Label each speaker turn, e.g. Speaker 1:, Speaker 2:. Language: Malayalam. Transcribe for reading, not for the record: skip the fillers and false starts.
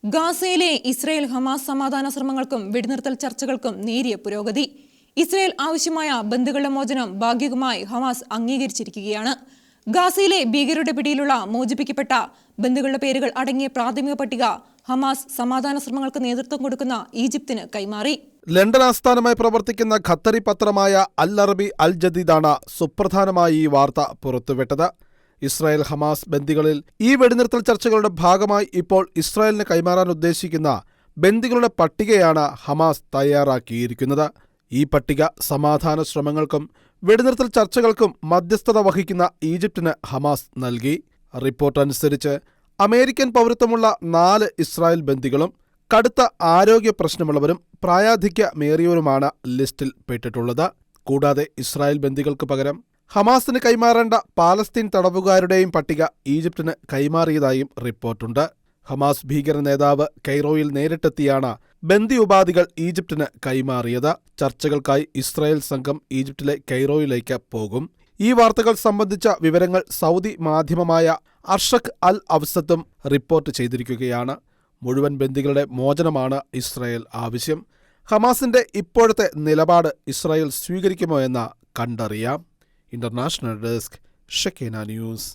Speaker 1: ഗാസയിലെ ഇസ്രായേൽ ഹമാസ് സമാധാന ശ്രമങ്ങൾക്കും വെടിനിർത്തൽ ചർച്ചകൾക്കും നേരിയ പുരോഗതി. ഇസ്രായേൽ ആവശ്യമായ ബന്ദികളുടെ മോചനം ഭാഗികമായി ഹമാസ് അംഗീകരിച്ചിരിക്കുകയാണ്. ഗാസയിലെ ഭീകരരുടെ പിടിയിലുള്ള മോചിപ്പിക്കപ്പെട്ട ബന്ദികളുടെ പേരുകൾ അടങ്ങിയ പ്രാഥമിക പട്ടിക ഹമാസ് സമാധാന ശ്രമങ്ങൾക്ക് നേതൃത്വം കൊടുക്കുന്ന ഈജിപ്തിന് കൈമാറി.
Speaker 2: ലണ്ടൻ ആസ്ഥാനമായി പ്രവർത്തിക്കുന്ന ഖത്തറി പത്രമായ അൽ അറബി അൽ ജദീദാണ് സുപ്രധാനമായി ഈ വാർത്ത പുറത്തുവിട്ടത്. ഇസ്രായേൽ ഹമാസ് ബന്ദികളിൽ ഈ വെടിനിർത്തൽ ചർച്ചകളുടെ ഭാഗമായി ഇപ്പോൾ ഇസ്രായേലിന് കൈമാറാൻ ഉദ്ദേശിക്കുന്ന ബന്ദികളുടെ പട്ടികയാണ് ഹമാസ് തയ്യാറാക്കിയിരിക്കുന്നത്. ഈ പട്ടിക സമാധാന ശ്രമങ്ങൾക്കും വെടിനിർത്തൽ ചർച്ചകൾക്കും മധ്യസ്ഥത വഹിക്കുന്ന ഈജിപ്തിന് ഹമാസ് നൽകി. റിപ്പോർട്ട് അനുസരിച്ച് അമേരിക്കൻ പൗരത്വമുള്ള 4 ഇസ്രായേൽ ബന്ദികളും കടുത്ത ആരോഗ്യ പ്രശ്നമുള്ളവരും പ്രായാധിക്യമേറിയവരുമാണ് ലിസ്റ്റിൽ പെട്ടിട്ടുള്ളത്. കൂടാതെ ഇസ്രായേൽ ബന്ദികൾക്ക് പകരം ഹമാസിന് കൈമാറേണ്ട പാലസ്തീൻ തടവുകാരുടെയും പട്ടിക ഈജിപ്തിന് കൈമാറിയതായും റിപ്പോർട്ടുണ്ട്. ഹമാസ് ഭീകര നേതാവ് കെയ്റോയിൽ നേരിട്ടെത്തിയാണ് ബന്ദി ഉപാധികൾ ഈജിപ്തിന് കൈമാറിയത്. ചർച്ചകൾക്കായി ഇസ്രായേൽ സംഘം ഈജിപ്തിലെ കെയ്റോയിലേക്ക് പോകും. ഈ വാർത്തകൾ സംബന്ധിച്ച വിവരങ്ങൾ സൗദി മാധ്യമമായ അർഷഖ് അൽ അവസത്തും റിപ്പോർട്ട് ചെയ്തിരിക്കുകയാണ്. മുഴുവൻ ബന്ദികളുടെ മോചനമാണ് ഇസ്രായേൽ ആവശ്യം. ഹമാസിന്റെ ഇപ്പോഴത്തെ നിലപാട് ഇസ്രായേൽ സ്വീകരിക്കുമോ എന്ന് കണ്ടറിയാം. International desk, Shekinah news.